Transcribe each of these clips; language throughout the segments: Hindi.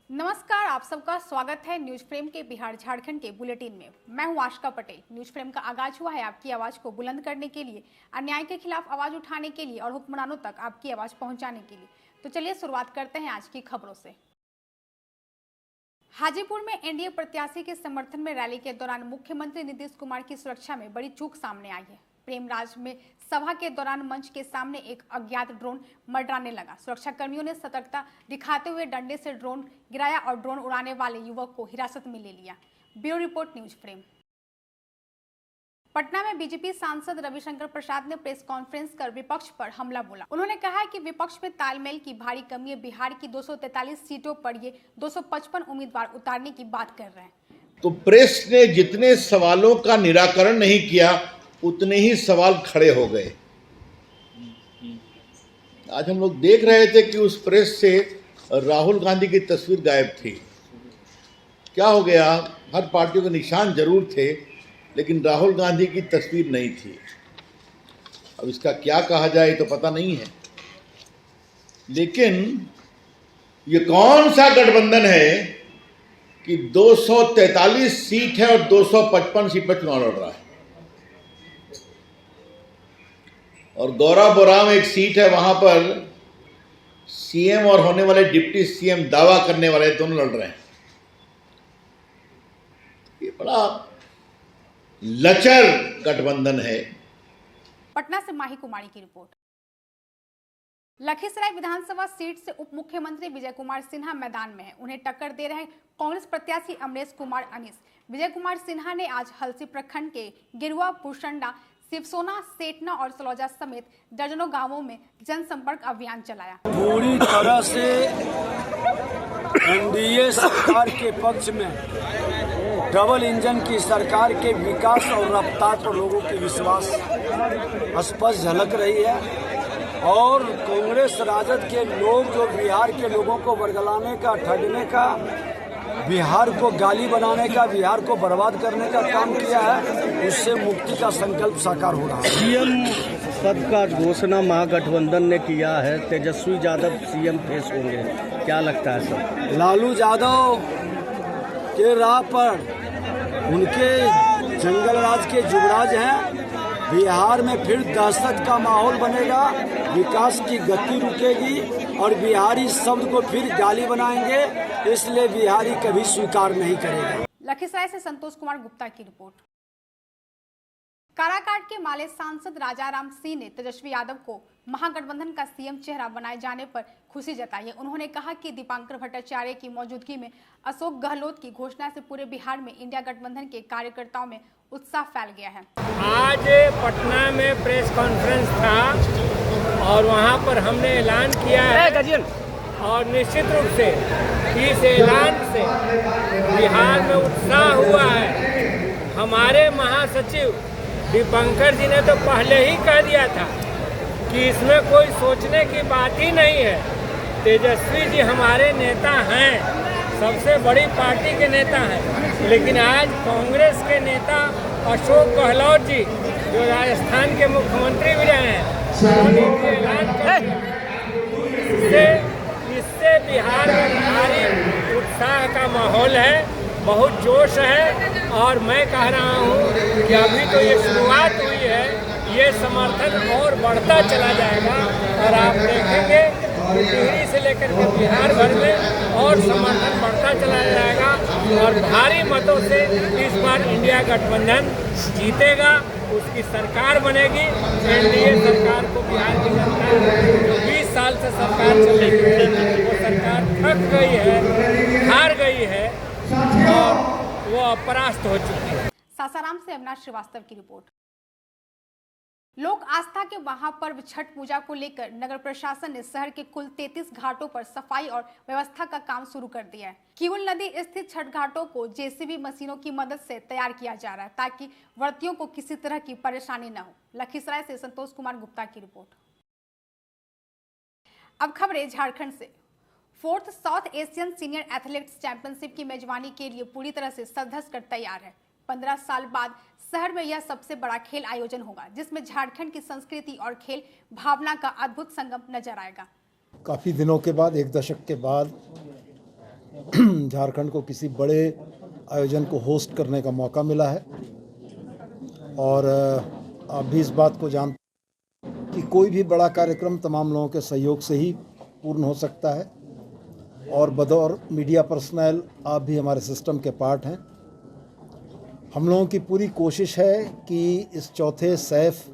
नमस्कार, आप सबका स्वागत है न्यूज फ्रेम के बिहार झारखंड के बुलेटिन में। मैं हूं आशिका पटेल। न्यूज फ्रेम का आगाज हुआ है आपकी आवाज को बुलंद करने के लिए, अन्याय के खिलाफ आवाज उठाने के लिए और हुक्मरानों तक आपकी आवाज पहुंचाने के लिए। तो चलिए शुरुआत करते हैं आज की खबरों से। हाजीपुर में एनडीए प्रत्याशी के समर्थन में रैली के दौरान मुख्यमंत्री नीतीश कुमार की सुरक्षा में बड़ी चूक सामने आई है। प्रेमराज में सभा के दौरान मंच के सामने एक अज्ञात ड्रोन मंडराने लगा। सुरक्षा कर्मियों ने सतर्कता दिखाते हुए डंडे से ड्रोन गिराया और ड्रोन उड़ाने वाले युवक को हिरासत में ले लिया। Bureau report, news frame. Patna में बीजेपी सांसद रविशंकर प्रसाद ने प्रेस कॉन्फ्रेंस कर विपक्ष पर हमला बोला। उन्होंने कहा कि विपक्ष में तालमेल की भारी कमी है। बिहार की 243 सीटों पर ये 255 उम्मीदवार उतारने की बात कर रहे हैं। तो प्रेस ने जितने सवालों का निराकरण नहीं किया उतने ही सवाल खड़े हो गए। आज हम लोग देख रहे थे कि उस प्रेस से राहुल गांधी की तस्वीर गायब थी। क्या हो गया? हर पार्टियों के निशान जरूर थे लेकिन राहुल गांधी की तस्वीर नहीं थी। अब इसका क्या कहा जाए तो पता नहीं है, लेकिन ये कौन सा गठबंधन है कि 243 सीट है और 255 सीट पर चुनाव लड़ रहा है। और गौरा बोराम एक सीट है, वहां पर सीएम और होने वाले डिप्टी सीएम दावा करने वाले दोनों लड़ रहे हैं। ये बड़ा लचर गठबंधन है। पटना से माही कुमारी की रिपोर्ट। लखीसराय विधानसभा सीट से उप मुख्यमंत्री विजय कुमार सिन्हा मैदान में हैं। उन्हें टक्कर दे रहे हैं कांग्रेस प्रत्याशी अमरेश कुमार अनीस। विजय कुमार सिन्हा ने आज हलसी प्रखंड के गिरुआ, पुरसंडा, शिवसोना, सेठना और सलौजा समेत दर्जनों गांवों में जनसंपर्क अभियान चलाया। पूरी तरह से एनडीए सरकार के पक्ष में डबल इंजन की सरकार के विकास और रफ्तार पर लोगों की विश्वास स्पष्ट झलक रही है। और कांग्रेस राजद के लोग जो बिहार के लोगों को वर्गलाने का, ठगने का, बिहार को गाली बनाने का, बिहार को बर्बाद करने का काम किया है, उससे मुक्ति का संकल्प साकार हो रहा है। सीएम पद का घोषणा महागठबंधन ने किया है। तेजस्वी यादव सीएम फेस होंगे, क्या लगता है सर? लालू यादव के राह पर उनके जंगल राज के युवराज हैं। बिहार में फिर दहशत का माहौल बनेगा, विकास की गति रुकेगी और बिहारी शब्द को फिर गाली बनाएंगे, इसलिए बिहारी कभी स्वीकार नहीं करेगा। लखीसराय से संतोष कुमार गुप्ता की रिपोर्ट। काराकाट के माले सांसद राजाराम सिंह ने तेजस्वी यादव को महागठबंधन का सीएम चेहरा बनाए जाने पर खुशी जताई है। उन्होंने कहा कि दीपांकर भट्टाचार्य की मौजूदगी में अशोक गहलोत की घोषणा से पूरे बिहार में इंडिया गठबंधन के कार्यकर्ताओं में उत्साह फैल गया है। आज पटना में प्रेस कॉन्फ्रेंस था और वहां पर हमने ऐलान किया है और निश्चित रूप से इस ऐलान से बिहार में उत्साह हुआ है। हमारे महासचिव दीपांकर जी ने तो पहले ही कह दिया था कि इसमें कोई सोचने की बात ही नहीं है। तेजस्वी जी हमारे नेता हैं, सबसे बड़ी पार्टी के नेता हैं, लेकिन आज कांग्रेस के नेता अशोक गहलोत जी जो राजस्थान के मुख्यमंत्री भी रहे हैं, उन्होंने ऐलान कर दिया। इससे बिहार में भारी उत्साह का माहौल है, बहुत जोश है। और मैं कह रहा हूँ कि अभी तो ये शुरुआत हुई है, ये समर्थन और बढ़ता चला जाएगा और आप देखेंगे दिल्ली से लेकर के बिहार भर में और समर्थन बढ़ता चला जाएगा और भारी मतों से इस बार इंडिया गठबंधन जीतेगा, उसकी सरकार बनेगी। एनडीए सरकार को बिहार की जनता जो 20 साल से सरकार चल रही है वो सरकार थक गई है, हार गई है और वो अपरास्त हो चुकी है। सासाराम से अविनाश श्रीवास्तव की रिपोर्ट। लोक आस्था के महापर्व छठ पूजा को लेकर नगर प्रशासन ने शहर के कुल 33 घाटों पर सफाई और व्यवस्था का काम शुरू कर दिया है। किउल नदी स्थित छठ घाटों को जेसीबी मशीनों की मदद से तैयार किया जा रहा है ताकि व्रतियों को किसी तरह की परेशानी न हो। लखीसराय से संतोष कुमार गुप्ता की रिपोर्ट। अब खबरें झारखंड से। 4th south Asian senior athletics championship की मेजबानी के लिए पूरी तरह से सज धज कर तैयार है। 15 साल बाद शहर में यह सबसे बड़ा खेल आयोजन होगा जिसमें झारखंड की संस्कृति और खेल भावना का अद्भुत संगम नजर आएगा। काफ़ी दिनों के बाद, एक दशक के बाद झारखंड को किसी बड़े आयोजन को होस्ट करने का मौका मिला है और आप भी इस बात को जानते हैं कि कोई भी बड़ा कार्यक्रम तमाम लोगों के सहयोग से ही पूर्ण हो सकता है और बतौर मीडिया पर्सनल आप भी हमारे सिस्टम के पार्ट हैं। हम लोगों की पूरी कोशिश है कि इस चौथे सैफ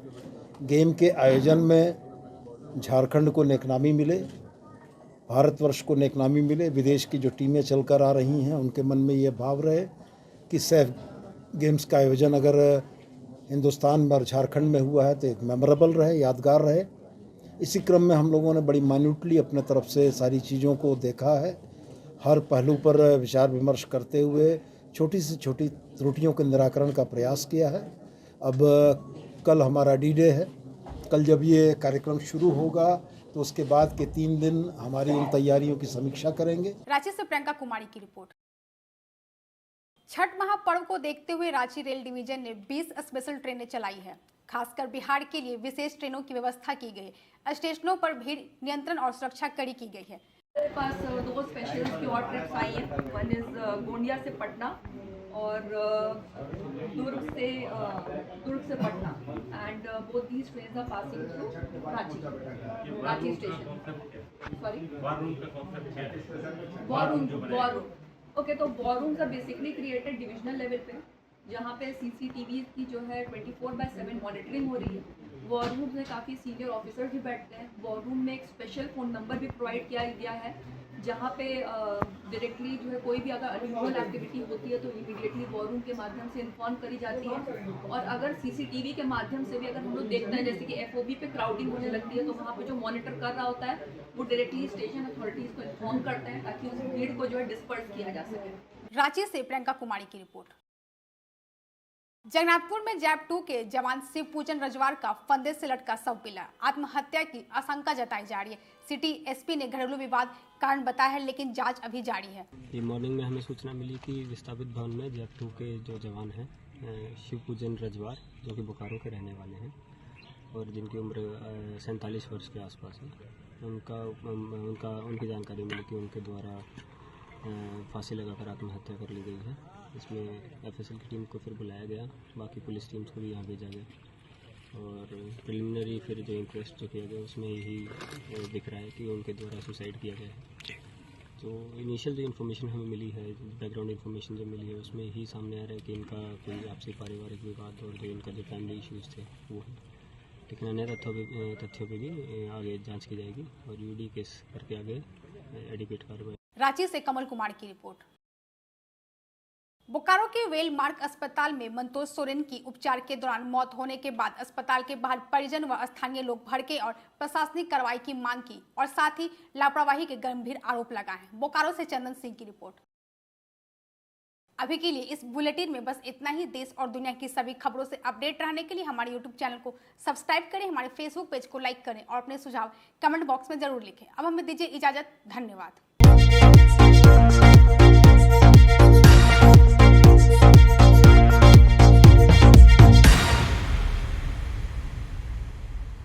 गेम के आयोजन में झारखंड को नेकनामी मिले, भारतवर्ष को नेकनामी मिले। विदेश की जो टीमें चलकर आ रही हैं उनके मन में ये भाव रहे कि सैफ गेम्स का आयोजन अगर हिंदुस्तान में और झारखंड में हुआ है तो एक मेमोरेबल रहे, यादगार रहे। इसी क्रम में हम लोगों ने बड़ी माइन्यूटली अपने तरफ से सारी चीज़ों को देखा है, हर पहलू पर विचार विमर्श करते हुए छोटी से छोटी त्रुटियों के निराकरण का प्रयास किया है। अब कल हमारा डी-डे है। कल जब ये कार्यक्रम शुरू होगा तो उसके बाद के 3 दिन हमारी उन तैयारियों की समीक्षा करेंगे। रांची से प्रियंका कुमारी की रिपोर्ट। छठ महापर्व को देखते हुए रांची रेल डिवीजन ने 20 स्पेशल ट्रेनें चलाई है। खासकर बिहार के लिए विशेष ट्रेनों की व्यवस्था की गई। स्टेशनों पर भीड़ नियंत्रण और सुरक्षा कड़ी की गई है। मेरे पास 2 स्पेशल की और ट्रिप्स आई हैं। वन इज गोंडिया से पटना और दुर्ग से Patna and both these trains are passing through Ranchi station. Sorry, war room. Okay, तो war rooms are basically created divisional level पे, जहाँ पे सीसीटीवी की जो है 24/7 मॉनिटरिंग हो रही है। वॉर रूम में काफ़ी सीनियर ऑफिसर भी बैठते हैं। वॉर रूम में एक स्पेशल फ़ोन नंबर भी प्रोवाइड किया गया है, जहाँ पे डायरेक्टली जो है कोई भी अगर अनयूजुअल एक्टिविटी होती है तो इमीडिएटली वॉर रूम के माध्यम से इन्फॉर्म करी जाती है। और अगर सीसीटीवी के माध्यम से भी अगर हम लोग देखते हैं जैसे कि एफओबी पे क्राउडिंग होने लगती है तो वहाँ पे जो मॉनिटर कर रहा होता है वो डायरेक्टली स्टेशन अथॉरिटीज़ को इन्फॉर्म करते हैं ताकि उस भीड़ को जो है डिस्पर्स किया जा सके। रांची से प्रियंका कुमारी की रिपोर्ट। जगन्नाथपुर में जैप 2 के जवान शिव पूजन रजवार का फंदे से लटका शव मिला। आत्महत्या की आशंका जताई जा रही है। सिटी एसपी ने घरेलू विवाद कारण बताया है, लेकिन जांच अभी जारी है। ये मॉर्निंग में हमें सूचना मिली कि विस्थापित भवन में जैप 2 के जो जवान हैं शिव पूजन रजवार, जो कि बोकारो के रहने वाले हैं और जिनकी उम्र 47 वर्ष के आसपास है, उनकी जानकारी मिली कि उनके द्वारा फांसी लगाकर आत्महत्या कर ली गई है। इसमें एफएसएल की टीम को फिर बुलाया गया, बाकी पुलिस टीम्स को भी यहाँ भेजा गया और प्रिलिमिनरी फिर जो इंक्वेस्ट जो किया गया उसमें यही दिख रहा है कि उनके द्वारा सुसाइड किया गया है। तो इनिशियल जो इन्फॉर्मेशन हमें मिली है, बैकग्राउंड इन्फॉर्मेशन जो मिली है, उसमें यही सामने आ रहा है कि इनका कोई आपसी पारिवारिक विवाद और जो इनका जो फैमिली इश्यूज़ थे वो है। लेकिन अन्य तथ्यों पे भी आगे जाँच की जाएगी और यूडी केस करके आगे एडिकेट कार्रवाई। रांची से कमल कुमार की रिपोर्ट। बोकारो के वेलमार्क अस्पताल में मंतोष सोरेन की उपचार के दौरान मौत होने के बाद अस्पताल के बाहर परिजन व स्थानीय लोग भड़के और प्रशासनिक कार्रवाई की मांग की और साथ ही लापरवाही के गंभीर आरोप लगाए। बोकारो से चंदन सिंह की रिपोर्ट। अभी के लिए इस बुलेटिन में बस इतना ही। देश और दुनिया की सभी खबरों से अपडेट रहने के लिए हमारे यूट्यूब चैनल को सब्सक्राइब करें, हमारे फेसबुक पेज को लाइक करें और अपने सुझाव कमेंट बॉक्स में जरूर लिखें। अब हमें दीजिए इजाजत। धन्यवाद।